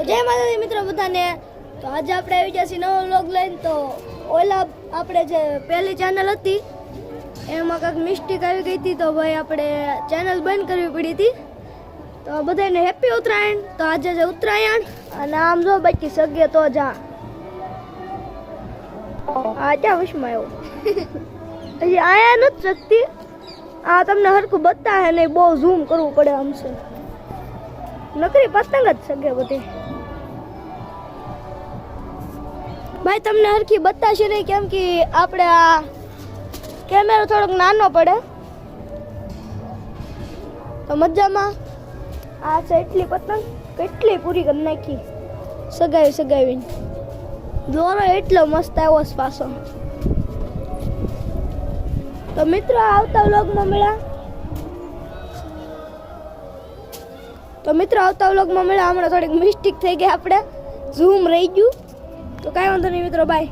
જય માતાજી મિત્રો બધાને. તો આજે આપણે આવી ગયા છીએ નવો વ્લોગ લઈને. તો ઓલા આપણે જે પહેલી ચેનલ હતી એમાં કાંઈક મિસ્ટેક આવી ગઈ હતી, તો ભાઈ આપણે ચેનલ બંધ કરવી પડી હતી. તો બધાને હેપી ઉત્તરાયણ. તો આજે છે ઉત્તરાયણ અને આમ જો બાકી સગે તો જા આ ક્યાં વિશમાં આવ્યો હજી આયા નથી શકતી. આ તમને હરખું બતાવે નહીં, બહુ ઝૂમ કરવું પડે આમ છે. નકરી પતંગ જ સગે બધી ભાઈ તમને હરખી બતાશે નહીં, કેમ કે આપણે આ કેમેરો થોડોક નાનો પડે. તો મજામાં આ છે એટલી પતંગ કેટલી પૂરી કરી નાખી સગાવીને. દોરો એટલો મસ્ત આવ્યો છે પાછો. તો મિત્રો આવતા વ્લોગમાં મળ્યા. હમણાં થોડીક મિસ્ટેક થઈ ગઈ, આપણે ઝૂમ રહી ગયું. તો કાંઈ વાંધો નહીં મિત્રો, બાય.